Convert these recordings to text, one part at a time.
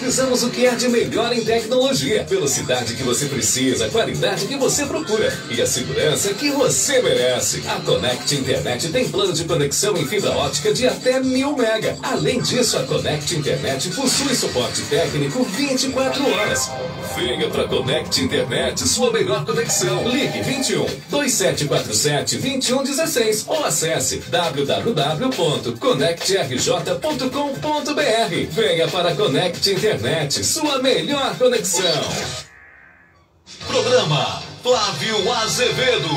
Pesquisamos o que há de melhor em tecnologia, velocidade que você precisa, qualidade que você procura e a segurança que você merece. A Connect Internet tem plano de conexão em fibra ótica de até 1000 mega. Além disso, a Connect Internet possui suporte técnico 24 horas. Venha para Connect Internet, sua melhor conexão. Ligue 21 2747 2116 ou acesse www.connectrj.com.br. Venha para a Connect Internet, sua melhor conexão. Programa Flávio Azevedo.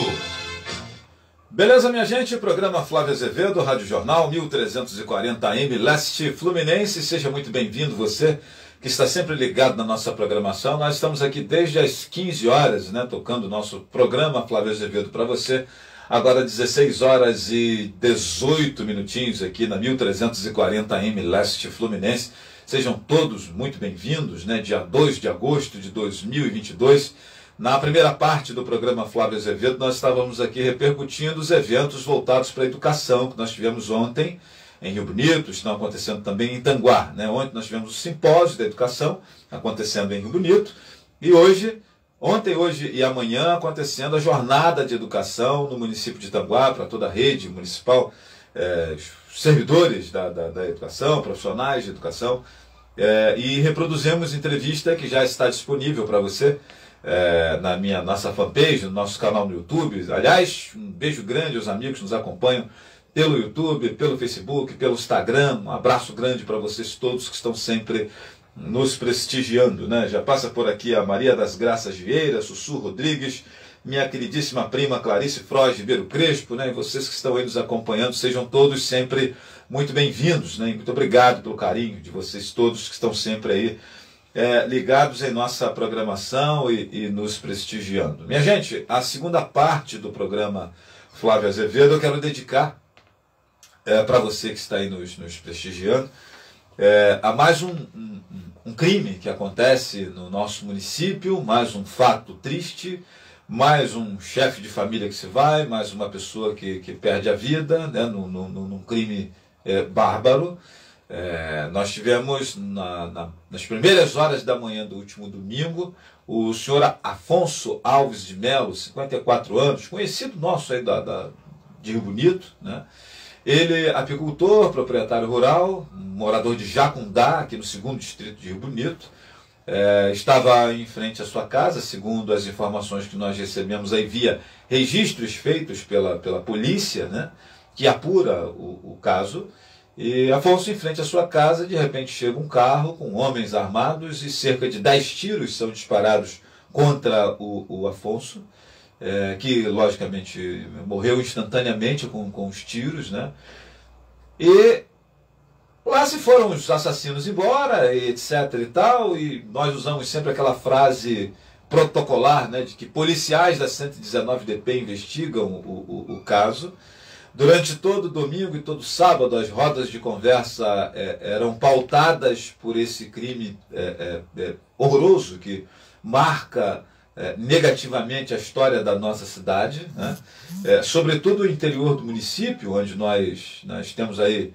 Beleza, minha gente? Programa Flávio Azevedo, Rádio Jornal 1340 AM, Leste Fluminense. Seja muito bem-vindo, você que está sempre ligado na nossa programação. Nós estamos aqui desde as 15 horas, né, tocando o nosso programa Flávio Azevedo para você. Agora 16 horas e 18 minutinhos aqui na 1340 AM, Leste Fluminense. Sejam todos muito bem-vindos, né? Dia 2 de agosto de 2022. Na primeira parte do programa Flávio Azevedo, nós estávamos aqui repercutindo os eventos voltados para a educação que nós tivemos ontem em Rio Bonito, estão acontecendo também em Tanguá, né? Ontem nós tivemos o simpósio da educação acontecendo em Rio Bonito e ontem, hoje e amanhã acontecendo a jornada de educação no município de Tanguá, para toda a rede municipal, servidores da educação, profissionais de educação, e reproduzimos entrevista que já está disponível para você na nossa fanpage, no nosso canal no YouTube. Aliás, um beijo grande aos amigos que nos acompanham pelo YouTube, pelo Facebook, pelo Instagram. Um abraço grande para vocês todos que estão sempre nos prestigiando, né? Já passa por aqui a Maria das Graças Vieira, Sussu Rodrigues, minha queridíssima prima Clarice Frois Ribeiro Crespo, né? E vocês que estão aí nos acompanhando, sejam todos sempre muito bem-vindos, né? E muito obrigado pelo carinho de vocês todos que estão sempre aí ligados em nossa programação e nos prestigiando. Minha gente, a segunda parte do programa Flávio Azevedo eu quero dedicar para você que está aí nos prestigiando a mais um crime que acontece no nosso município, mais um fato triste, mais um chefe de família que se vai, mais uma pessoa que perde a vida, né, num crime bárbaro. Nós tivemos nas primeiras horas da manhã do último domingo o senhor Afonso Alves de Melo, 54 anos, conhecido nosso aí de Rio Bonito, né? Ele, apicultor, proprietário rural, morador de Jacundá, aqui no 2º distrito de Rio Bonito, estava em frente à sua casa, segundo as informações que nós recebemos aí via registros feitos pela polícia, né, que apura o caso. E Afonso, em frente à sua casa, de repente chega um carro com homens armados e cerca de 10 tiros são disparados contra o Afonso, que logicamente morreu instantaneamente com os tiros, né? E lá se foram os assassinos embora, e etc e tal, e nós usamos sempre aquela frase protocolar, né, de que policiais da 119DP investigam o caso. Durante todo domingo e todo sábado, as rodas de conversa eram pautadas por esse crime horroroso que marca negativamente a história da nossa cidade, né? Sobretudo o interior do município, onde nós temos aí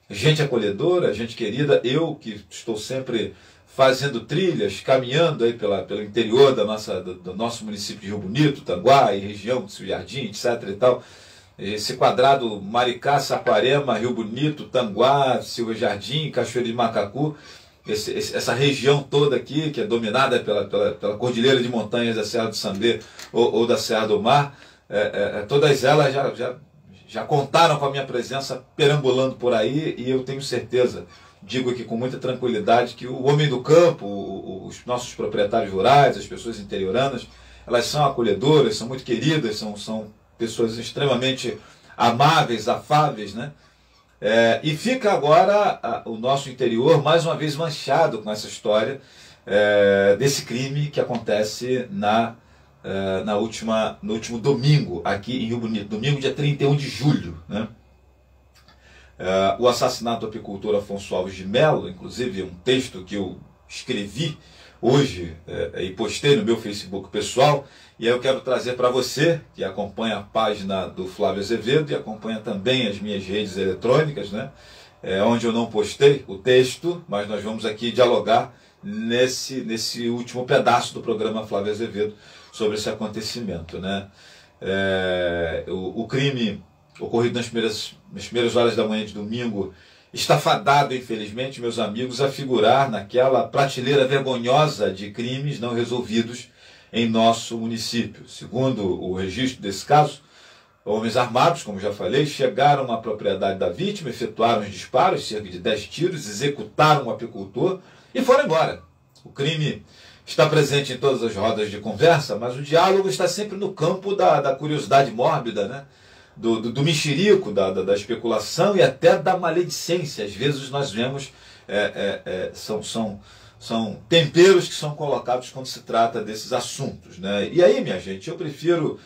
gente acolhedora, gente querida. Eu que estou sempre fazendo trilhas, caminhando aí pelo interior do nosso município de Rio Bonito, Tanguá e região do Sul Jardim, etc e tal. Esse quadrado Maricá, Saquarema, Rio Bonito, Tanguá, Silva Jardim, Cachoeira de Macacu, essa região toda aqui, que é dominada pela cordilheira de montanhas da Serra do Sandê ou da Serra do Mar, todas elas já contaram com a minha presença perambulando por aí, e eu tenho certeza, digo aqui com muita tranquilidade, que o homem do campo, os nossos proprietários rurais, as pessoas interioranas, elas são acolhedoras, são muito queridas, são pessoas extremamente amáveis, afáveis, né? E fica agora o nosso interior mais uma vez manchado com essa história desse crime que acontece no último domingo aqui em Rio Bonito, domingo dia 31 de julho, né? O assassinato do apicultor Afonso Alves de Melo, inclusive um texto que eu escrevi hoje e postei no meu Facebook pessoal, e aí eu quero trazer para você que acompanha a página do Flávio Azevedo e acompanha também as minhas redes eletrônicas, né, onde eu não postei o texto, mas nós vamos aqui dialogar nesse último pedaço do programa Flávio Azevedo sobre esse acontecimento, né? O crime ocorrido nas primeiras horas da manhã de domingo está fadado, infelizmente, meus amigos, a figurar naquela prateleira vergonhosa de crimes não resolvidos em nosso município. Segundo o registro desse caso, homens armados, como já falei, chegaram à propriedade da vítima, efetuaram os disparos, cerca de 10 tiros, executaram o apicultor e foram embora. O crime está presente em todas as rodas de conversa, mas o diálogo está sempre no campo da curiosidade mórbida, né? Do mexerico, da especulação e até da maledicência. Às vezes nós vemos, são temperos que são colocados quando se trata desses assuntos, né? E aí, minha gente, eu prefiro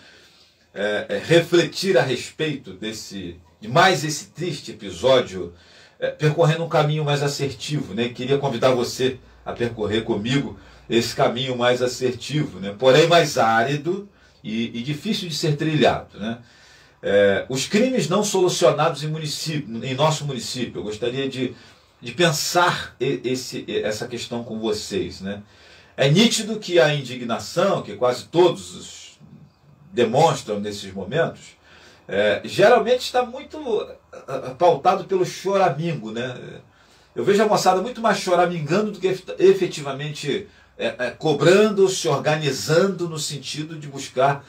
refletir a respeito de mais esse triste episódio, percorrendo um caminho mais assertivo, né? Queria convidar você a percorrer comigo esse caminho mais assertivo, né? Porém mais árido e difícil de ser trilhado, né? Os crimes não solucionados em nosso município. Eu gostaria de pensar essa questão com vocês, né? É nítido que a indignação, que quase todos demonstram nesses momentos, geralmente está muito pautado pelo choramingo, né? Eu vejo a moçada muito mais choramingando do que efetivamente cobrando, se organizando no sentido de buscar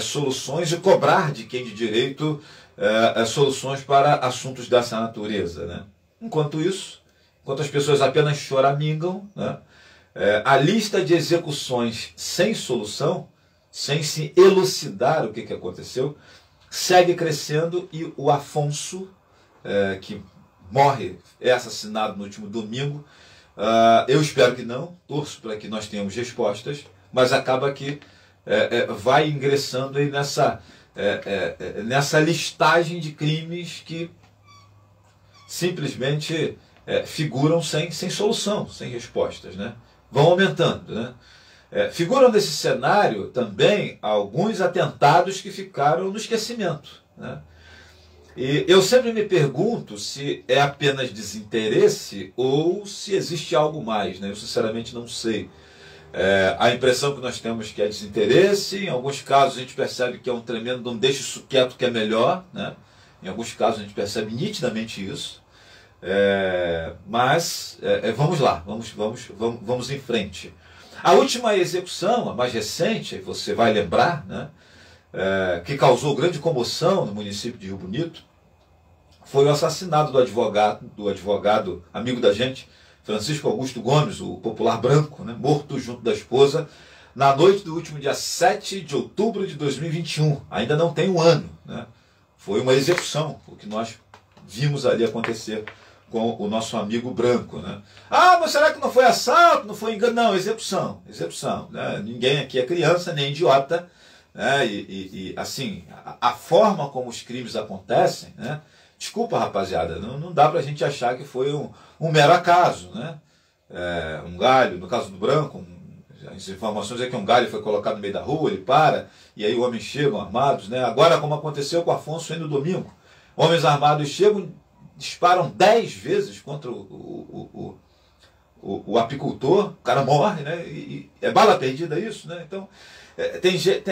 soluções e cobrar de quem de direito soluções para assuntos dessa natureza, né? Enquanto as pessoas apenas choramingam, né, a lista de execuções sem solução, sem se elucidar o que aconteceu, segue crescendo e o Afonso, que é assassinado no último domingo, eu espero que não, torço para que nós tenhamos respostas, mas acaba que vai ingressando aí nessa listagem de crimes que simplesmente figuram sem solução, sem respostas, né? Vão aumentando, né? Figuram nesse cenário também alguns atentados que ficaram no esquecimento, né? E eu sempre me pergunto se é apenas desinteresse ou se existe algo mais, né? Eu sinceramente não sei. A impressão que nós temos que é desinteresse, em alguns casos a gente percebe que é um tremendo não deixa isso quieto que é melhor, né? Em alguns casos a gente percebe nitidamente isso. Mas vamos lá, vamos em frente. A última execução, a mais recente, você vai lembrar, né? Que causou grande comoção no município de Rio Bonito, foi o assassinato do advogado amigo da gente, Francisco Augusto Gomes, o popular branco, né, morto junto da esposa, na noite do último dia 7 de outubro de 2021. Ainda não tem um ano, né? Foi uma execução, o que nós vimos ali acontecer com o nosso amigo branco, né? Mas será que não foi assalto, não foi engano? Não, execução, né? Ninguém aqui é criança, nem idiota, né? Assim, a forma como os crimes acontecem, né? Desculpa, rapaziada, não dá pra gente achar que foi um mero acaso, né? Um galho, no caso do branco, as informações é que um galho foi colocado no meio da rua, ele para, e aí homens chegam armados, né? Agora, como aconteceu com o Afonso no domingo, homens armados chegam, disparam 10 vezes contra o apicultor, o cara morre, né? E é bala perdida isso, né? Então,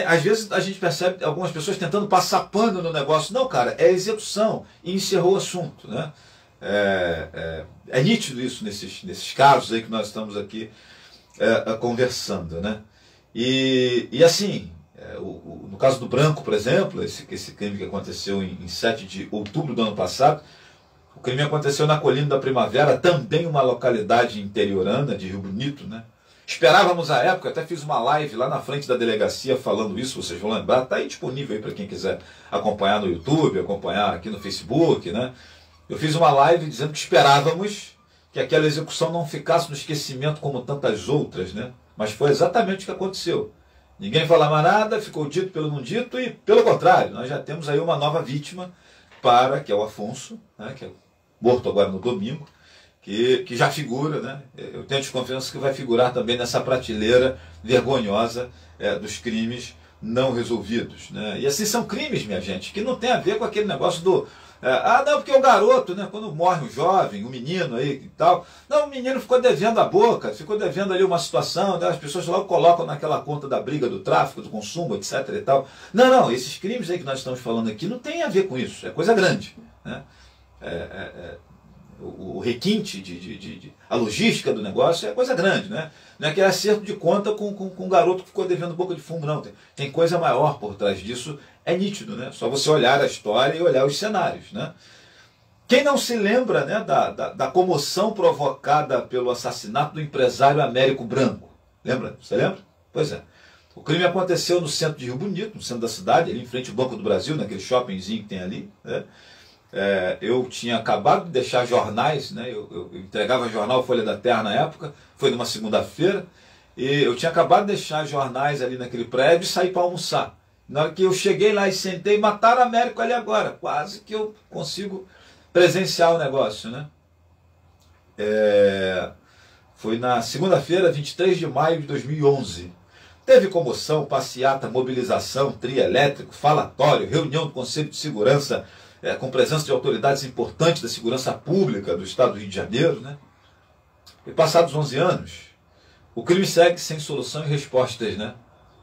às vezes a gente percebe algumas pessoas tentando passar pano no negócio. Não, cara, é execução e encerrou o assunto, né? É nítido isso nesses casos aí que nós estamos aqui conversando, né? E assim, no caso do branco, por exemplo, esse crime que aconteceu em 7 de outubro do ano passado, o crime aconteceu na Colina da Primavera, também uma localidade interiorana de Rio Bonito, né? Esperávamos à época, até fiz uma live lá na frente da delegacia falando isso, vocês vão lembrar, está aí disponível aí para quem quiser acompanhar no YouTube, acompanhar aqui no Facebook, né? Eu fiz uma live dizendo que esperávamos que aquela execução não ficasse no esquecimento como tantas outras, né? Mas foi exatamente o que aconteceu. Ninguém falava mais nada, ficou dito pelo não dito e, pelo contrário, nós já temos aí uma nova vítima que é o Afonso, né? Que é morto agora no domingo, que já figura, né? Eu tenho desconfiança que vai figurar também nessa prateleira vergonhosa dos crimes não resolvidos, né? E assim são crimes, minha gente, que não tem a ver com aquele negócio Não, porque o garoto, né, quando morre um jovem, um menino aí e tal, não, o menino ficou devendo a boca, ficou devendo ali uma situação, né, as pessoas logo colocam naquela conta da briga, do tráfico, do consumo, etc e tal. Não, esses crimes aí que nós estamos falando aqui não tem a ver com isso, é coisa grande, né? O requinte, a logística do negócio é coisa grande, né? Não é que é acerto de conta com um garoto que ficou devendo boca de fumo, não. Tem coisa maior por trás disso, é nítido, né? Só você olhar a história e olhar os cenários, né? Quem não se lembra, né, da comoção provocada pelo assassinato do empresário Américo Branco? Lembra? Você lembra? Pois é. O crime aconteceu no centro de Rio Bonito, no centro da cidade, ali em frente ao Banco do Brasil, naquele shoppingzinho que tem ali, né? Eu tinha acabado de deixar jornais, né? Eu entregava jornal Folha da Terra na época, foi numa segunda-feira, e eu tinha acabado de deixar jornais ali naquele prédio e saí para almoçar. Na hora que eu cheguei lá e sentei, mataram Américo ali agora, quase que eu consigo presenciar o negócio, né? Foi na segunda-feira, 23 de maio de 2011. Teve comoção, passeata, mobilização, trio elétrico, falatório, reunião do Conselho de Segurança, com presença de autoridades importantes da segurança pública do estado do Rio de Janeiro, né? E passados 11 anos, o crime segue sem solução e respostas, né?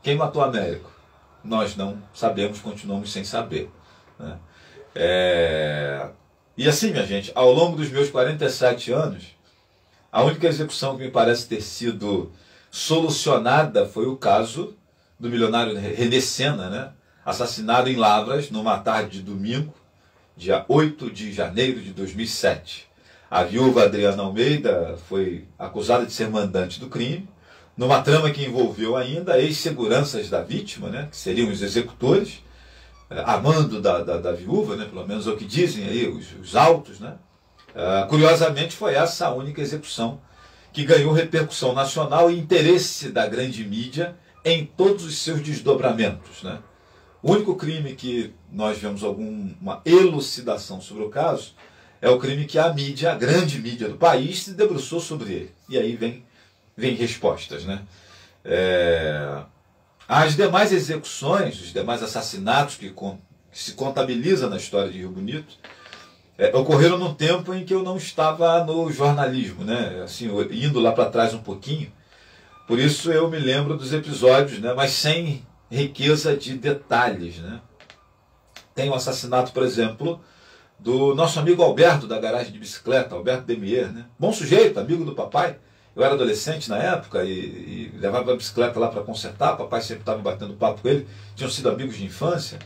Quem matou Américo? Nós não sabemos, continuamos sem saber, né? E assim, minha gente, ao longo dos meus 47 anos, a única execução que me parece ter sido solucionada foi o caso do milionário René Senna, né? Assassinado em Lavras numa tarde de domingo, dia 8 de janeiro de 2007. A viúva Adriana Almeida foi acusada de ser mandante do crime, numa trama que envolveu ainda ex-seguranças da vítima, né, que seriam os executores, amando da viúva, né, pelo menos é o que dizem aí os autos, né. Curiosamente foi essa a única execução que ganhou repercussão nacional e interesse da grande mídia em todos os seus desdobramentos, né. O único crime que nós vemos alguma elucidação sobre o caso é o crime que a mídia, a grande mídia do país, se debruçou sobre ele. E aí vem respostas, né? As demais execuções, os demais assassinatos que se contabiliza na história de Rio Bonito, ocorreram num tempo em que eu não estava no jornalismo, né? Assim, indo lá para trás um pouquinho. Por isso eu me lembro dos episódios, né? Mas sem riqueza de detalhes, né? Tem o assassinato, por exemplo, do nosso amigo Alberto, da garagem de bicicleta, Alberto Demier, né? Bom sujeito, amigo do papai. Eu era adolescente na época e levava a bicicleta lá para consertar, o papai sempre estava batendo papo com ele, tinham sido amigos de infância,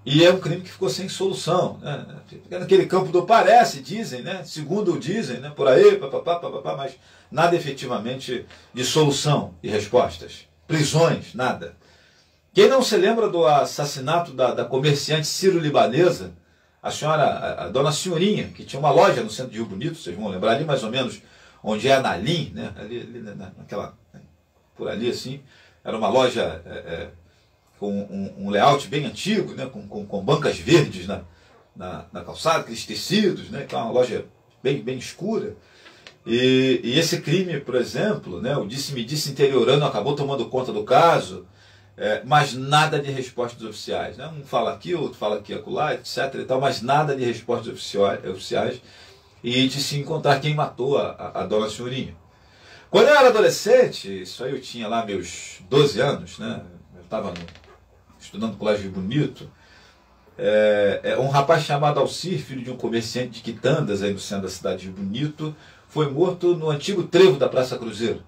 e é um crime que ficou sem solução, né? Naquele campo do parece, dizem, né? Segundo dizem, né? Por aí, papapá, mas nada efetivamente de solução e respostas. Prisões, nada. Quem não se lembra do assassinato da comerciante sírio-libanesa, a dona Senhorinha, que tinha uma loja no centro de Rio Bonito, vocês vão lembrar ali mais ou menos onde é a Nalim, né? ali naquela, por ali assim, era uma loja com um layout bem antigo, né? com bancas verdes na calçada, aqueles tecidos, né? Que é uma loja bem escura. E esse crime, por exemplo, né? O disse-me-disse interiorano acabou tomando conta do caso, mas nada de respostas oficiais, né? Um fala aqui, outro fala aqui, acolá, etc. e tal, mas nada de respostas oficiais e de se encontrar quem matou a dona Senhorinha. Quando eu era adolescente, isso aí eu tinha lá meus 12 anos, né? Eu estava estudando no Colégio Bonito. Um rapaz chamado Alcir, filho de um comerciante de quitandas aí no centro da cidade de Bonito, foi morto no antigo trevo da Praça Cruzeiro.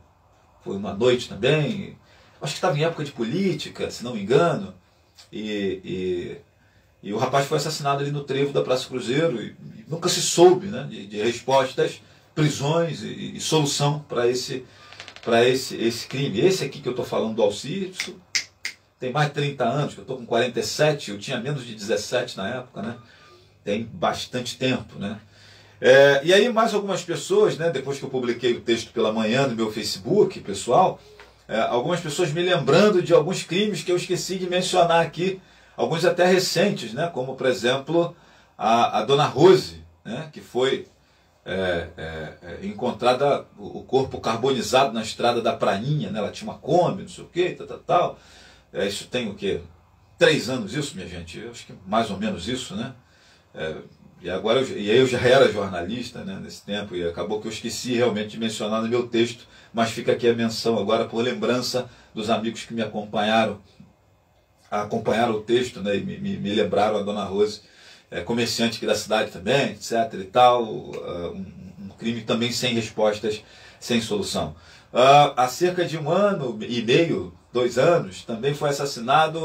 Foi uma noite também. Acho que estava em época de política, se não me engano, e o rapaz foi assassinado ali no trevo da Praça Cruzeiro, e nunca se soube, né, de respostas, prisões e solução para esse crime. Esse aqui que eu estou falando do Alcir, isso tem mais de 30 anos, que eu estou com 47, eu tinha menos de 17 na época, né? Tem bastante tempo, né? E aí mais algumas pessoas, né, depois que eu publiquei o texto pela manhã no meu Facebook, pessoal, algumas pessoas me lembrando de alguns crimes que eu esqueci de mencionar aqui, alguns até recentes, né? Como, por exemplo, a dona Rose, né? Que foi encontrada o corpo carbonizado na estrada da Prainha, né? Ela tinha uma Kombi, não sei o que, tal. Isso tem o quê? 3 anos isso, minha gente? Eu acho que mais ou menos isso, né? E agora eu já era jornalista, né, nesse tempo, e acabou que eu esqueci realmente de mencionar no meu texto, mas fica aqui a menção agora por lembrança dos amigos que me acompanharam o texto, né, e me lembraram a Dona Rose, comerciante aqui da cidade também, etc. e tal, um crime também sem respostas, sem solução. Há cerca de 1 ano e meio, 2 anos, também foi assassinado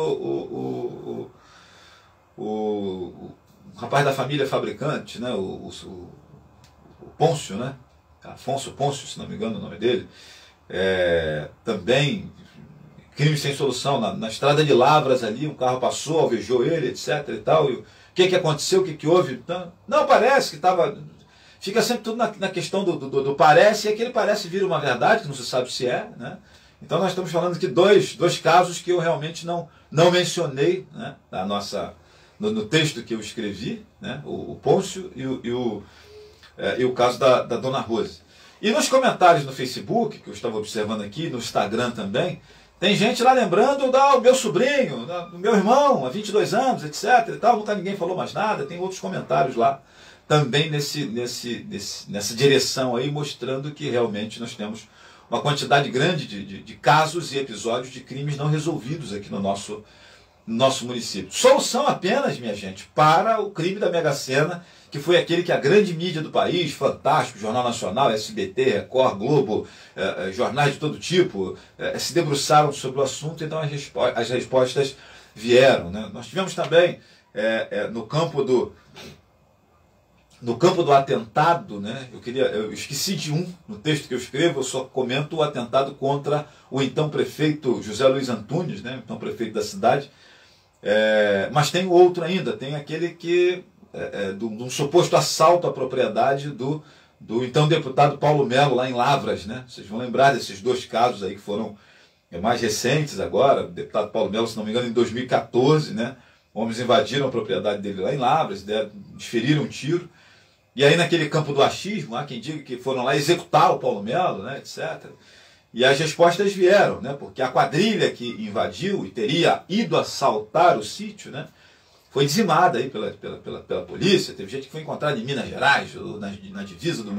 o rapaz da família Fabricante, né, o Pôncio, né, Afonso Pôncio, se não me engano o nome dele, também crime sem solução, na estrada de Lavras ali, um carro passou, alvejou ele, etc. e tal, e o que aconteceu, o que houve? Não, parece que estava... Fica sempre tudo na questão do parece, e aquele parece vira uma verdade, que não se sabe se é, né? Então nós estamos falando aqui dois casos que eu realmente não mencionei, né, no texto que eu escrevi, né, o Pôncio e o caso da Dona Rose. E nos comentários no Facebook, que eu estava observando aqui, no Instagram também, tem gente lá lembrando do meu sobrinho, do meu irmão, há 22 anos, etc. e tal, nunca ninguém falou mais nada, tem outros comentários lá, também nessa direção aí, mostrando que realmente nós temos uma quantidade grande de casos e episódios de crimes não resolvidos aqui no nosso município. Solução apenas, minha gente, para o crime da Mega Sena, que foi aquele que a grande mídia do país, Fantástico, Jornal Nacional, SBT, Record, Globo, jornais de todo tipo, se debruçaram sobre o assunto, então as respostas vieram, né? Nós tivemos também no campo do atentado, né? Eu esqueci de no texto que eu escrevo, eu só comento o atentado contra o então prefeito José Luiz Antunes, né? Então prefeito da cidade. Mas tem outro ainda, tem aquele que de um suposto assalto à propriedade do então deputado Paulo Melo, lá em Lavras, né? Vocês vão lembrar desses 2 casos aí que foram mais recentes agora. O deputado Paulo Melo, se não me engano, em 2014, né? Homens invadiram a propriedade dele lá em Lavras, desferiram um tiro. E aí naquele campo do achismo, há quem diga que foram lá executar o Paulo Melo, né, etc. E as respostas vieram, né, porque a quadrilha que invadiu e teria ido assaltar o sítio, né, foi dizimada aí pela polícia. Teve gente que foi encontrada em Minas Gerais, na divisa do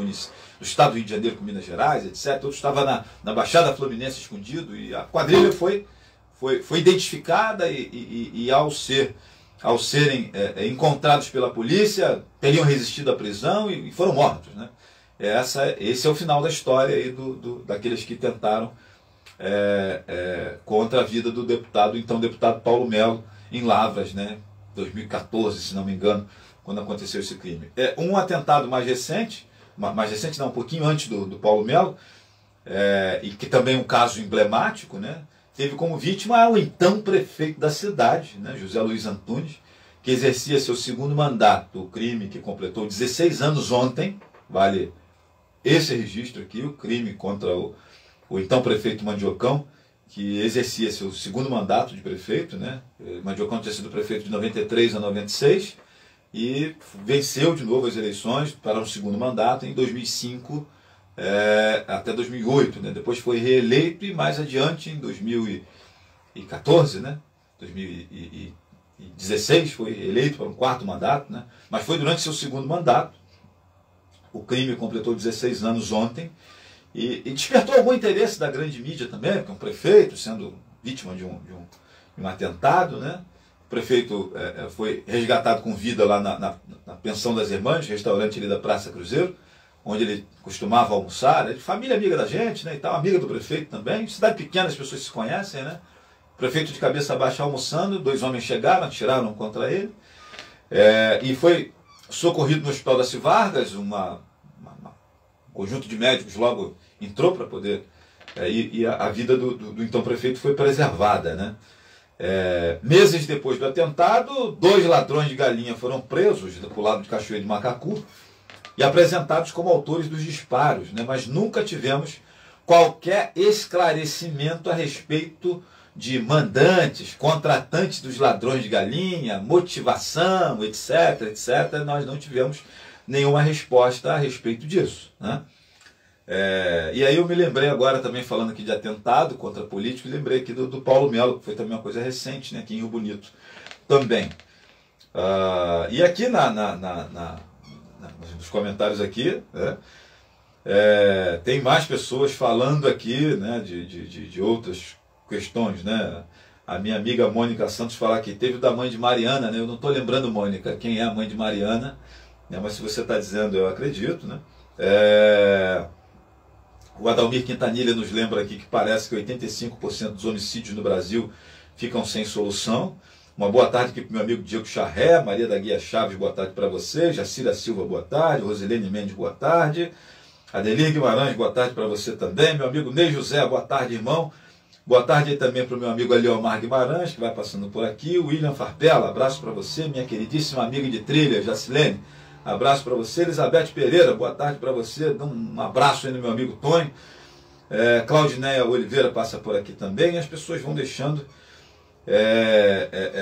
estado do Rio de Janeiro com Minas Gerais, etc. Outro estava na Baixada Fluminense escondido, e a quadrilha foi identificada e ao serem encontrados pela polícia, teriam resistido à prisão e foram mortos, né? Esse é o final da história aí daqueles que tentaram contra a vida do então deputado Paulo Melo, em Lavras, né? 2014, se não me engano, quando aconteceu esse crime. Um atentado mais recente não, um pouquinho antes do Paulo Melo, e que também é um caso emblemático, né? Teve como vítima o então prefeito da cidade, né, José Luiz Antunes, que exercia seu 2º mandato. O crime que completou 16 anos ontem, vale esse registro aqui, o crime contra o então prefeito Mandiocão, que exercia seu 2º mandato de prefeito, né? Mandiocão tinha sido prefeito de 93 a 96 e venceu de novo as eleições para um 2º mandato em 2005 até 2008, né? Depois foi reeleito e mais adiante, em 2014, né? 2016 foi eleito para um 4º mandato, né? Mas foi durante seu 2º mandato. O crime completou 16 anos ontem e despertou algum interesse da grande mídia também, porque um prefeito sendo vítima de um atentado, né? O prefeito foi resgatado com vida lá na Pensão das Irmãs, restaurante ali da Praça Cruzeiro, onde ele costumava almoçar, família amiga da gente, né, e tal, amiga do prefeito também. Cidade pequena, as pessoas se conhecem, né? O prefeito de cabeça baixa almoçando, 2 homens chegaram, atiraram contra ele, e foi socorrido no Hospital da Civargas. Um conjunto de médicos logo entrou para poder, e a vida do então prefeito foi preservada, né? Meses depois do atentado, 2 ladrões de galinha foram presos do lado de Cachoeira de Macacu e apresentados como autores dos disparos, né? Mas nunca tivemos qualquer esclarecimento a respeito de mandantes, contratantes dos ladrões de galinha, motivação, etc, etc. Nós não tivemos nenhuma resposta a respeito disso, né? E aí eu me lembrei agora também, falando aqui de atentado contra político, lembrei aqui do Paulo Melo, que foi também uma coisa recente, né, aqui em Rio Bonito também. E aqui nos comentários aqui, né? Tem mais pessoas falando aqui, né, de outras questões, né? A minha amiga Mônica Santos fala que teve o da mãe de Mariana, né? Eu não estou lembrando, Mônica, quem é a mãe de Mariana, né? Mas se você está dizendo, eu acredito, né? O Adalmir Quintanilha nos lembra aqui que parece que 85% dos homicídios no Brasil ficam sem solução. Uma boa tarde aqui para o meu amigo Diego Charré, Maria da Guia Chaves, boa tarde para você, Jacira Silva, boa tarde, Rosilene Mendes, boa tarde, Adelir Guimarães, boa tarde para você também, meu amigo Ney José, boa tarde, irmão, boa tarde aí também para o meu amigo Aliomar Guimarães, que vai passando por aqui, William Farpella, abraço para você, minha queridíssima amiga de trilha, Jacilene, abraço para você, Elizabeth Pereira, boa tarde para você, dá um abraço aí no meu amigo Tony, Claudineia Oliveira passa por aqui também, e as pessoas vão deixando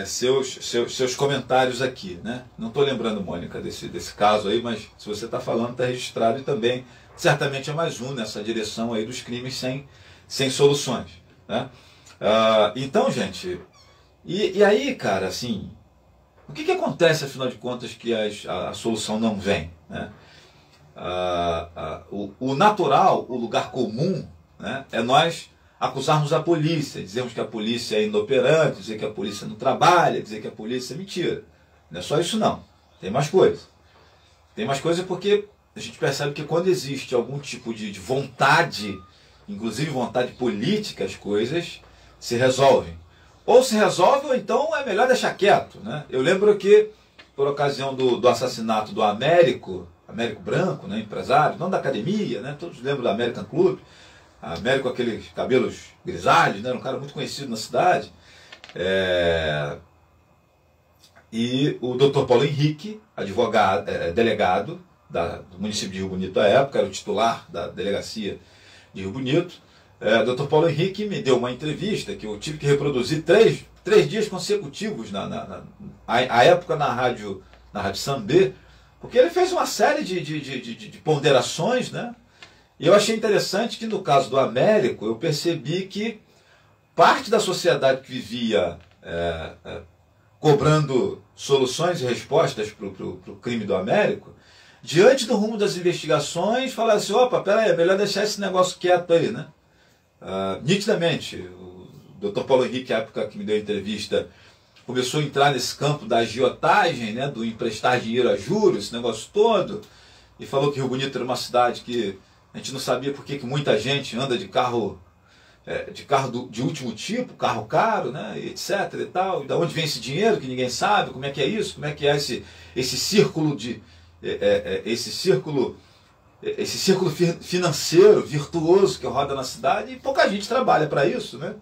seus comentários aqui, né? Não estou lembrando, Mônica, desse caso aí, mas se você está falando, está registrado, e também certamente é mais um nessa direção aí dos crimes sem soluções, né? Então, gente, e aí, cara, assim, o que acontece, afinal de contas, que a solução não vem, né? O natural, o lugar comum, né, é nós acusarmos a polícia, dizemos que a polícia é inoperante, dizer que a polícia não trabalha, dizer que a polícia é mentira. Não é só isso não, tem mais coisa. Tem mais coisa porque a gente percebe que quando existe algum tipo de vontade, inclusive vontade política, as coisas se resolvem. Ou se resolve, ou então é melhor deixar quieto, né? Eu lembro que, por ocasião do assassinato do Américo Branco, né, empresário, não da academia, né, todos lembram do American Club, Américo com aqueles cabelos grisalhos, né, era um cara muito conhecido na cidade, e o Dr. Paulo Henrique, advogado, delegado do município de Rio Bonito à época, era o titular da delegacia de Rio Bonito. Dr. Paulo Henrique me deu uma entrevista que eu tive que reproduzir três dias consecutivos à época na rádio Sambê, porque ele fez uma série de ponderações, né? E eu achei interessante que no caso do Américo eu percebi que parte da sociedade que vivia cobrando soluções e respostas para o crime do Américo, diante do rumo das investigações, falava assim, opa, peraí, é melhor deixar esse negócio quieto aí, né? Nitidamente, o Dr. Paulo Henrique, na época que me deu a entrevista, começou a entrar nesse campo da agiotagem, né, do emprestar dinheiro a juros, esse negócio todo, e falou que Rio Bonito era uma cidade que a gente não sabia por que muita gente anda de carro de último tipo, carro caro, né, etc. e tal, e da onde vem esse dinheiro que ninguém sabe, como é que é isso, como é que é esse círculo financeiro virtuoso que roda na cidade, e pouca gente trabalha para isso, né?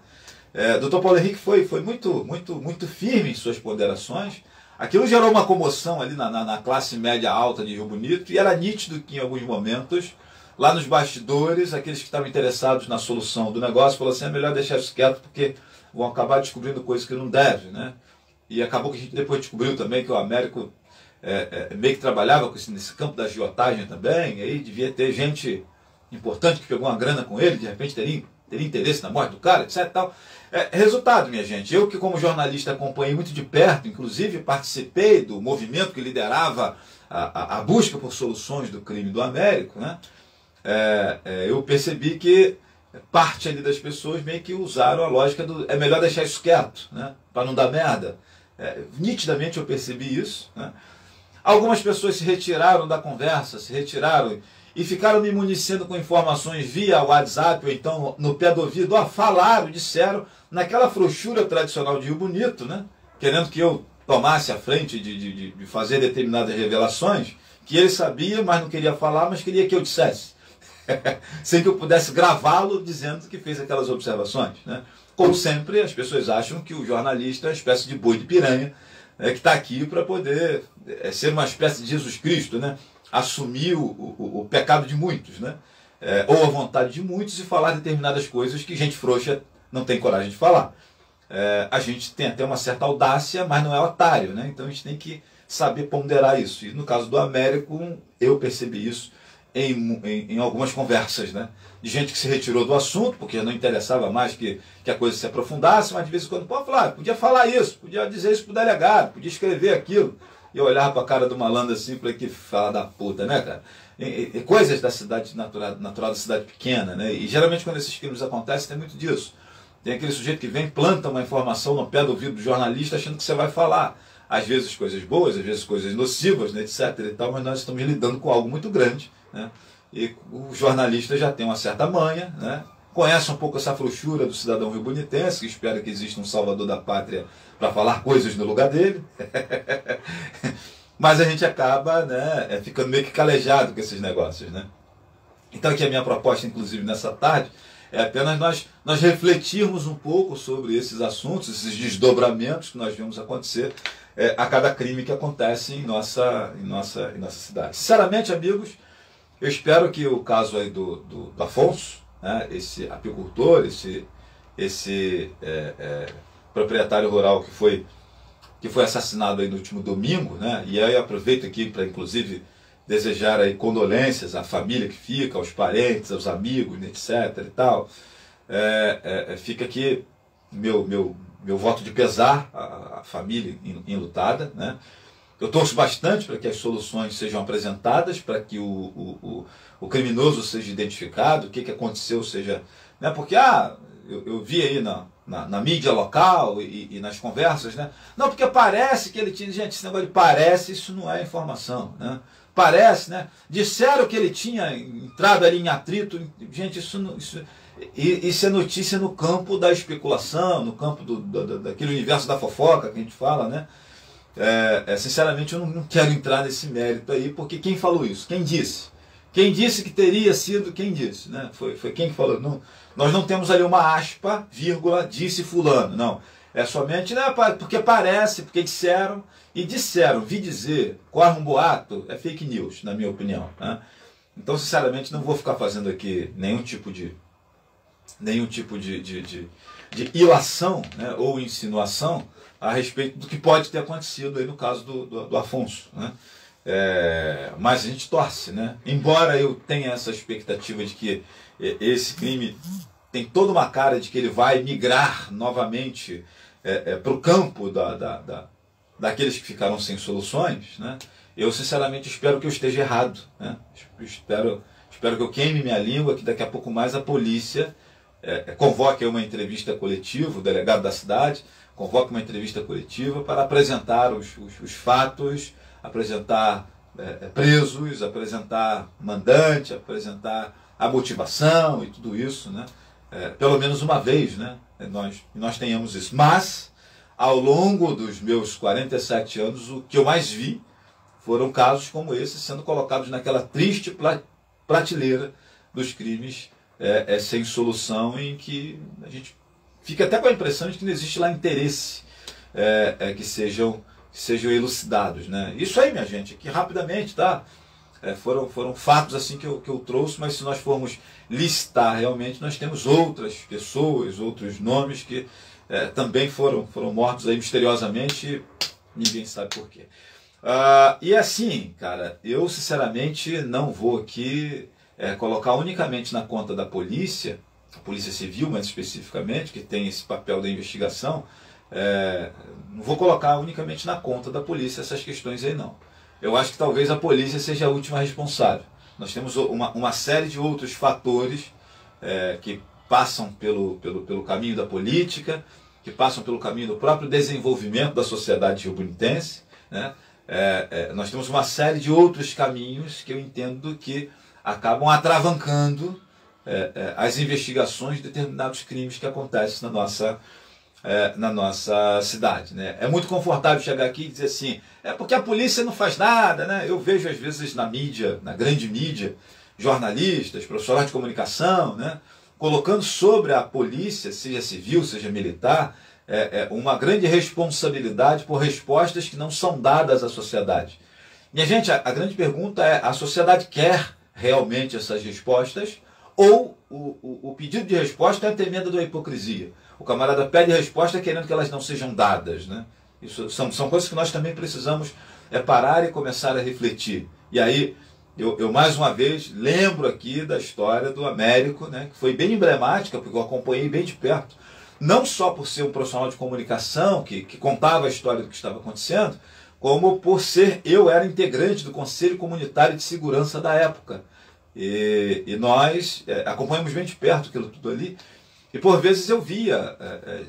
Dr. Paulo Henrique foi muito firme em suas ponderações. Aquilo gerou uma comoção ali na classe média alta de Rio Bonito, e era nítido que em alguns momentos, lá nos bastidores, aqueles que estavam interessados na solução do negócio falaram assim, é melhor deixar isso quieto porque vão acabar descobrindo coisas que não devem, né? E acabou que a gente depois descobriu também que o Américo meio que trabalhava nesse campo da agiotagem também, e aí devia ter gente importante que pegou uma grana com ele, de repente teria interesse na morte do cara, etc. Tal. Resultado, minha gente, eu que como jornalista acompanhei muito de perto, inclusive participei do movimento que liderava a busca por soluções do crime do Américo, né? Eu percebi que parte ali das pessoas meio que usaram a lógica do é melhor deixar isso quieto, né, para não dar merda. Nitidamente eu percebi isso, né? Algumas pessoas se retiraram da conversa, e ficaram me municiando com informações via WhatsApp ou então no pé do ouvido, falaram, disseram, naquela frouxura tradicional de Rio Bonito, né, querendo que eu tomasse a frente de fazer determinadas revelações, que ele sabia, mas não queria falar, mas queria que eu dissesse. Sem que eu pudesse gravá-lo dizendo que fez aquelas observações, né? Como sempre, as pessoas acham que o jornalista é uma espécie de boi de piranha, que está aqui para poder ser uma espécie de Jesus Cristo, né? Assumir o pecado de muitos, né? Ou a vontade de muitos, e falar determinadas coisas que gente frouxa não tem coragem de falar. A gente tem até uma certa audácia, mas não é otário, né? Então a gente tem que saber ponderar isso. E no caso do Américo, eu percebi isso em algumas conversas, né? De gente que se retirou do assunto, porque não interessava mais que a coisa se aprofundasse, mas de vez em quando pode falar, podia falar isso, podia dizer isso para o delegado, podia escrever aquilo. E eu olhava para a cara do malandro assim e falei, que fala da puta, né, cara? E coisas da cidade natural da cidade pequena, né? E geralmente quando esses crimes acontecem tem muito disso. Tem aquele sujeito que vem, planta uma informação no pé do ouvido do jornalista achando que você vai falar. Às vezes coisas boas, às vezes coisas nocivas, né, etc. e tal, mas nós estamos lidando com algo muito grande, né? E o jornalista já tem uma certa manha, né? Conhece um pouco essa frouxura do cidadão riobonitense, que espera que exista um salvador da pátria para falar coisas no lugar dele. Mas a gente acaba, né, ficando meio que calejado com esses negócios, né? Então aqui a minha proposta, inclusive, nessa tarde, é apenas nós refletirmos um pouco sobre esses assuntos, esses desdobramentos que nós vemos acontecer a cada crime que acontece em nossa cidade. Sinceramente, amigos, eu espero que o caso aí do Afonso, né, esse apicultor, esse proprietário rural que foi assassinado aí no último domingo, né, e aí eu aproveito aqui para, inclusive, desejar aí condolências à família que fica, aos parentes, aos amigos, etc. e tal. Fica aqui meu voto de pesar à família enlutada, né? Eu torço bastante para que as soluções sejam apresentadas, para que o criminoso seja identificado, o que aconteceu seja... Né? Porque eu vi aí na mídia local e nas conversas, né? Não, porque parece que ele tinha... Gente, esse negócio de parece, isso não é informação, né? Parece, né? Disseram que ele tinha entrado ali em atrito. Gente, isso é notícia no campo da especulação, no campo daquele universo da fofoca que a gente fala, né? Sinceramente, eu não quero entrar nesse mérito aí, porque quem falou isso? Quem disse? Quem disse que teria sido? Quem disse? Né? Foi quem que falou? Não, nós não temos ali uma aspa, vírgula, disse fulano, não. É somente, né, porque parece, porque disseram, vi dizer, corre um boato, é fake news, na minha opinião, né? Então, sinceramente, não vou ficar fazendo aqui nenhum tipo de ilação, né, ou insinuação a respeito do que pode ter acontecido aí no caso do Afonso, né? Mas a gente torce, né? Embora eu tenha essa expectativa de que esse crime tem toda uma cara de que ele vai migrar novamente para o campo daqueles que ficaram sem soluções, né? Eu sinceramente espero que eu esteja errado, né? Espero que eu queime minha língua, que daqui a pouco mais a polícia convoque uma entrevista coletiva, o delegado da cidade convoque uma entrevista coletiva para apresentar os fatos, apresentar presos, apresentar mandante, apresentar a motivação e tudo isso, né? Pelo menos uma vez, né? Nós tenhamos isso. Mas, ao longo dos meus 47 anos, o que eu mais vi foram casos como esse sendo colocados naquela triste prateleira dos crimes sem solução, em que a gente fica até com a impressão de que não existe lá interesse que sejam elucidados, né? Isso aí, minha gente, aqui rapidamente, tá? Foram fatos assim que eu trouxe, mas se nós formos listar realmente, nós temos outras pessoas, outros nomes que também foram mortos aí misteriosamente e ninguém sabe por quê. E assim, cara, eu sinceramente não vou aqui colocar unicamente na conta da polícia, a Polícia Civil mais especificamente, que tem esse papel da investigação, não vou colocar unicamente na conta da polícia essas questões aí não. Eu acho que talvez a polícia seja a última responsável. Nós temos uma série de outros fatores que passam pelo caminho da política, que passam pelo caminho do próprio desenvolvimento da sociedade riobonitense, né? Nós temos uma série de outros caminhos que eu entendo que acabam atravancando as investigações de determinados crimes que acontecem na nossa cidade, né? É muito confortável chegar aqui e dizer assim, porque a polícia não faz nada, né? Eu vejo às vezes na mídia, na grande mídia, jornalistas, profissionais de comunicação, né, colocando sobre a polícia, seja civil, seja militar, uma grande responsabilidade por respostas que não são dadas à sociedade. Minha gente, a grande pergunta é, a sociedade quer realmente essas respostas, ou o pedido de resposta é a tremenda da hipocrisia? O camarada pede resposta querendo que elas não sejam dadas, né? Isso são coisas que nós também precisamos parar e começar a refletir. E aí, eu mais uma vez lembro aqui da história do Américo, né, que foi bem emblemática, porque eu acompanhei bem de perto, não só por ser um profissional de comunicação que contava a história do que estava acontecendo, como eu era integrante do Conselho Comunitário de Segurança da época. E nós acompanhamos bem de perto aquilo tudo ali. E por vezes eu via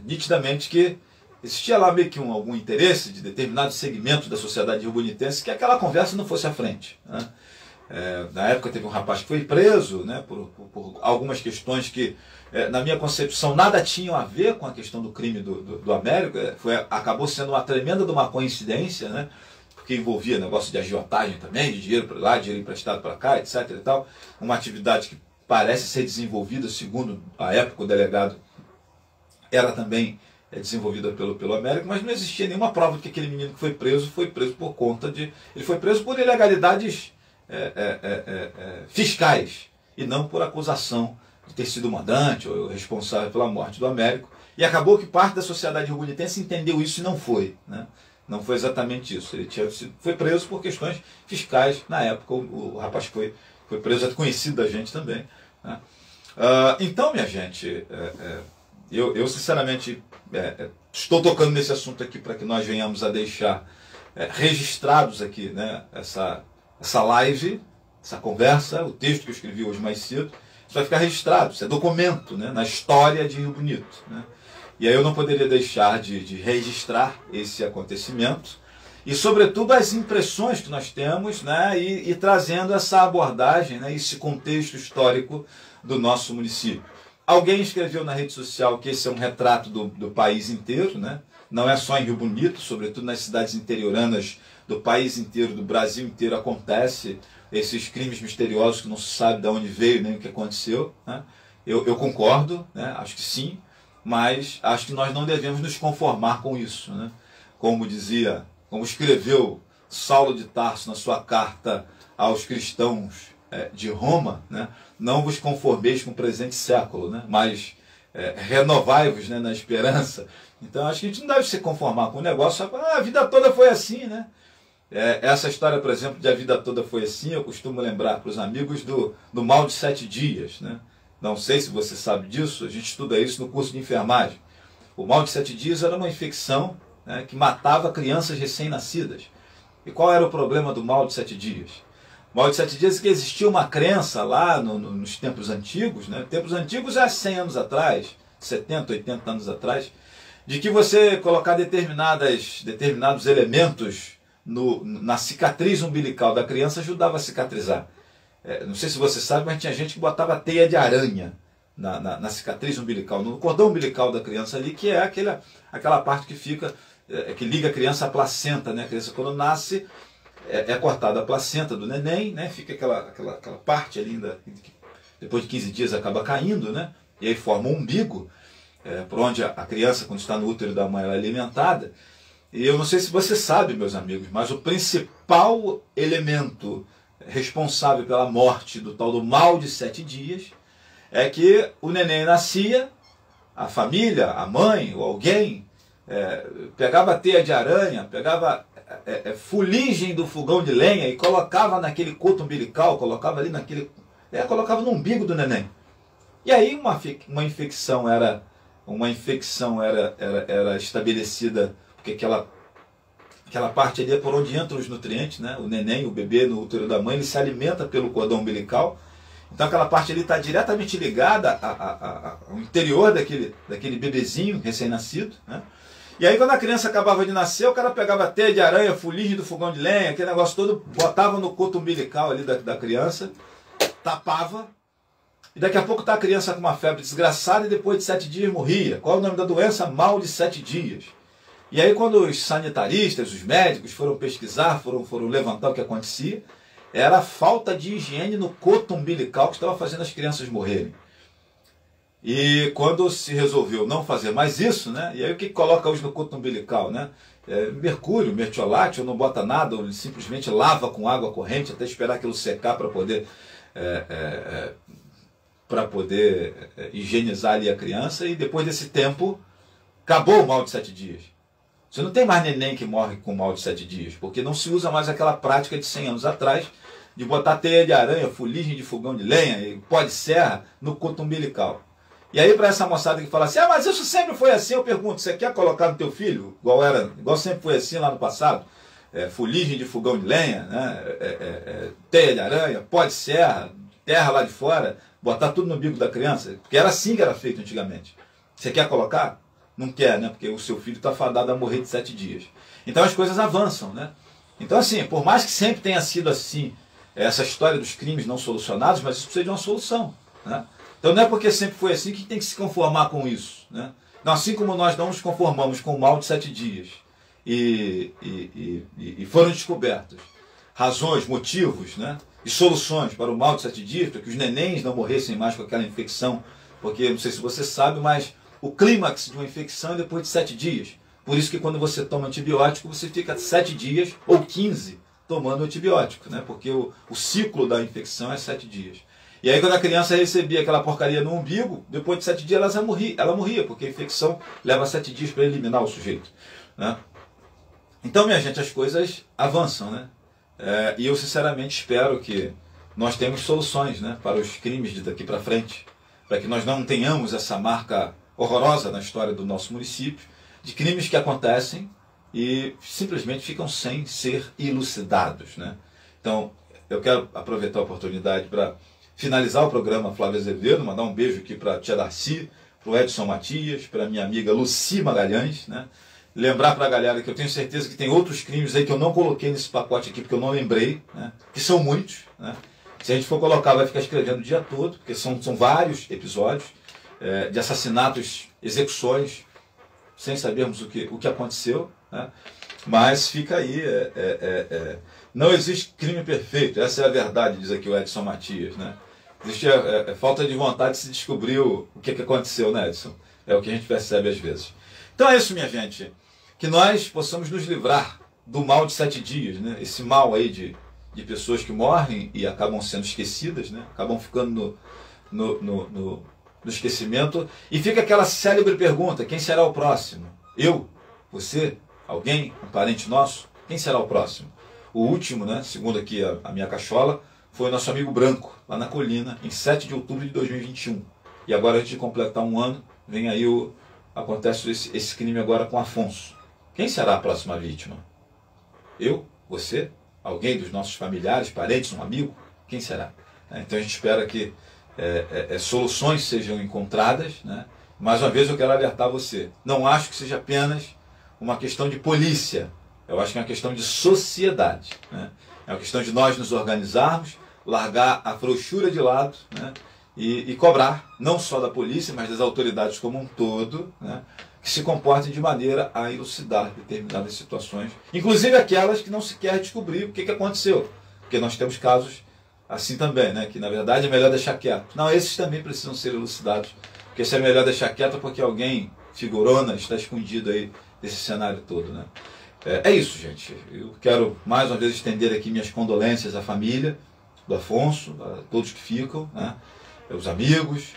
nitidamente que existia lá meio que algum interesse de determinado segmento da sociedade riobonitense que aquela conversa não fosse à frente, né? Na época teve um rapaz que foi preso, né, por algumas questões que, na minha concepção, nada tinham a ver com a questão do crime do Américo. Acabou sendo uma tremenda de uma coincidência, né, porque envolvia negócio de agiotagem também, de dinheiro para lá, dinheiro emprestado para cá, etc. e tal. Uma atividade que parece ser desenvolvida, segundo a época o delegado, era também desenvolvida pelo Américo, mas não existia nenhuma prova de que aquele menino que foi preso por conta de... Ele foi preso por ilegalidades fiscais e não por acusação de ter sido mandante ou responsável pela morte do Américo. E acabou que parte da sociedade riobonitense entendeu isso e não foi, né? Não foi exatamente isso. Ele foi preso por questões fiscais na época. O rapaz foi preso, é conhecido da gente também, né? Então, minha gente, eu sinceramente estou tocando nesse assunto aqui para que nós venhamos a deixar registrados aqui, né, essa live, essa conversa, o texto que eu escrevi hoje mais cedo. Isso vai ficar registrado, isso é documento, né, na história de Rio Bonito, né? E aí eu não poderia deixar de registrar esse acontecimento e, sobretudo, as impressões que nós temos, né, e trazendo essa abordagem, né, esse contexto histórico do nosso município. Alguém escreveu na rede social que esse é um retrato do país inteiro, né? Não é só em Rio Bonito, sobretudo nas cidades interioranas do país inteiro, do Brasil inteiro, acontece esses crimes misteriosos que não se sabe de onde veio nem o que aconteceu, né? Eu concordo, né? Acho que sim, mas acho que nós não devemos nos conformar com isso, né? Como escreveu Saulo de Tarso na sua carta aos cristãos de Roma, né? Não vos conformeis com o presente século, né? Mas renovai-vos, né, na esperança. Então acho que a gente não deve se conformar com o negócio, a vida toda foi assim, né? Essa história, por exemplo, de a vida toda foi assim, eu costumo lembrar para os amigos do mal de 7 dias, né? Não sei se você sabe disso, a gente estuda isso no curso de enfermagem. O mal de 7 dias era uma infecção, né, que matava crianças recém-nascidas. E qual era o problema do mal de 7 dias? O mal de 7 dias é que existia uma crença lá nos tempos antigos, né? Tempos antigos há 100 anos atrás, 70, 80 anos atrás, de que você colocar determinados elementos na cicatriz umbilical da criança ajudava a cicatrizar. Não sei se você sabe, mas tinha gente que botava teia de aranha na cicatriz umbilical, no cordão umbilical da criança ali, que é aquela parte que fica, que liga a criança à placenta, né? A criança, quando nasce, é cortada a placenta do neném, né? Fica aquela parte ali, que depois de 15 dias acaba caindo, né? E aí forma um umbigo, por onde a criança, quando está no útero da mãe, ela é alimentada. E eu não sei se você sabe, meus amigos, mas o principal elemento responsável pela morte do tal do mal de 7 dias é que o neném nascia, a família, a mãe ou alguém pegava teia de aranha, pegava fuligem do fogão de lenha e colocava naquele coto umbilical, colocava ali colocava no umbigo do neném. E aí uma infecção era estabelecida, porque aquela parte ali é por onde entram os nutrientes, né? O neném, o bebê no útero da mãe, ele se alimenta pelo cordão umbilical. Então aquela parte ali está diretamente ligada ao interior daquele bebezinho recém-nascido, né? E aí quando a criança acabava de nascer, o cara pegava teia de aranha, fuligem do fogão de lenha, aquele negócio todo, botava no coto umbilical ali da criança, tapava, e daqui a pouco está a criança com uma febre desgraçada e depois de 7 dias morria. Qual é o nome da doença? Mal de 7 dias. E aí quando os sanitaristas, os médicos foram pesquisar, foram levantar o que acontecia, era a falta de higiene no coto umbilical que estava fazendo as crianças morrerem. E quando se resolveu não fazer mais isso, né? E aí o que coloca hoje no coto umbilical, né? Mercúrio, mertiolate, ou não bota nada, ou simplesmente lava com água corrente até esperar aquilo secar para poder higienizar ali a criança, e depois desse tempo acabou o mal de 7 dias. Você não tem mais neném que morre com mal de 7 dias, porque não se usa mais aquela prática de 100 anos atrás de botar teia de aranha, fuligem de fogão de lenha e pó de serra no coto umbilical. E aí para essa moçada que fala assim, mas isso sempre foi assim, eu pergunto, você quer colocar no teu filho, igual sempre foi assim lá no passado? fuligem de fogão de lenha, né? Teia de aranha, pó de serra, terra lá de fora, botar tudo no bico da criança, porque era assim que era feito antigamente. Você quer colocar? Não quer, né? Porque o seu filho está fadado a morrer de 7 dias. Então as coisas avançam, né? Então assim, por mais que sempre tenha sido assim, essa história dos crimes não solucionados, mas isso precisa de uma solução, né? Então não é porque sempre foi assim que tem que se conformar com isso, né? Então, assim como nós não nos conformamos com o mal de 7 dias e foram descobertos razões, motivos, né? E soluções para o mal de 7 dias, para que os nenéns não morressem mais com aquela infecção, porque não sei se você sabe, mas o clímax de uma infecção é depois de 7 dias. Por isso que quando você toma antibiótico, você fica 7 dias ou 15 tomando antibiótico, né? Porque o ciclo da infecção é 7 dias. E aí quando a criança recebia aquela porcaria no umbigo, depois de 7 dias ela morria, porque a infecção leva 7 dias para eliminar o sujeito, né? Então, minha gente, as coisas avançam, né? E eu sinceramente espero que nós tenhamos soluções, né, para os crimes de daqui para frente, para que nós não tenhamos essa marca horrorosa na história do nosso município, de crimes que acontecem e simplesmente ficam sem ser elucidados, né? Então, eu quero aproveitar a oportunidade para finalizar o programa Flávio Azevedo, mandar um beijo aqui para a tia Darcy, para o Edson Matias, para a minha amiga Luci Magalhães, né? Lembrar para a galera que eu tenho certeza que tem outros crimes aí que eu não coloquei nesse pacote aqui, porque eu não lembrei, né? Que são muitos, né? Se a gente for colocar, vai ficar escrevendo o dia todo, porque são vários episódios de assassinatos, execuções, sem sabermos o que aconteceu, né? Mas fica aí, não existe crime perfeito, essa é a verdade, diz aqui o Edson Matias, né? Existe falta de vontade de se descobrir o que aconteceu, né, Edson? É o que a gente percebe às vezes. Então é isso, minha gente, que nós possamos nos livrar do mal de 7 dias, né? Esse mal aí de pessoas que morrem e acabam sendo esquecidas, né? Acabam ficando no esquecimento, e fica aquela célebre pergunta: quem será o próximo? Eu? Você? Alguém? Um parente nosso? Quem será o próximo? O último, né, segundo aqui a minha cachola, foi o nosso amigo Branco, lá na colina, em 7 de outubro de 2021. E agora, antes de completar um ano, vem aí acontece esse crime agora com Afonso. Quem será a próxima vítima? Eu? Você? Alguém dos nossos familiares, parentes, um amigo? Quem será? Então a gente espera que soluções sejam encontradas, né? Mais uma vez eu quero alertar você. Não acho que seja apenas uma questão de polícia. Eu acho que é uma questão de sociedade, né? É uma questão de nós nos organizarmos, largar a frouxura de lado, né? E cobrar, não só da polícia, mas das autoridades como um todo, né? Que se comportem de maneira a elucidar determinadas situações, inclusive aquelas que não se quer descobrir o que aconteceu. Porque nós temos casos assim também, né? Que na verdade é melhor deixar quieto. Não, esses também precisam ser elucidados. Porque se é melhor deixar quieto porque alguém, figurona, está escondido aí desse cenário todo, né? É isso, gente. Eu quero mais uma vez estender aqui minhas condolências à família do Afonso, a todos que ficam, né? Os amigos,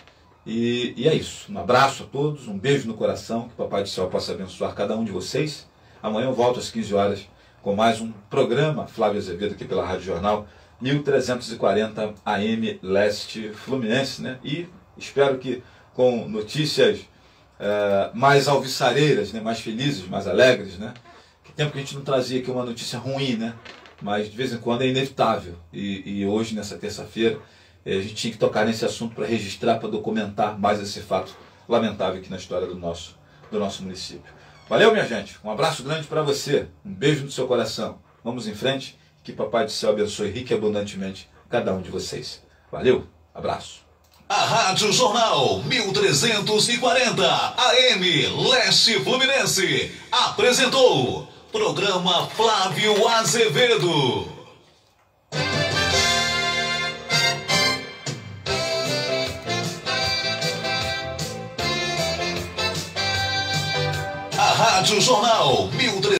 e é isso. Um abraço a todos, um beijo no coração, que o Papai do Céu possa abençoar cada um de vocês. Amanhã eu volto às 15 horas com mais um programa Flávio Azevedo aqui pela Rádio Jornal 1340 AM Leste Fluminense, né? E espero que com notícias mais alvissareiras, né? Mais felizes, mais alegres, né? Que tempo que a gente não trazia aqui uma notícia ruim, né? Mas de vez em quando é inevitável. E hoje, nessa terça-feira, a gente tinha que tocar nesse assunto para registrar, para documentar mais esse fato lamentável aqui na história do nosso município. Valeu, minha gente. Um abraço grande para você. Um beijo no seu coração. Vamos em frente. Que Papai do Céu abençoe rica e abundantemente cada um de vocês. Valeu. Abraço. A Rádio Jornal 1340 AM Leste Fluminense apresentou programa Flávio Azevedo. Rádio Jornal 1340.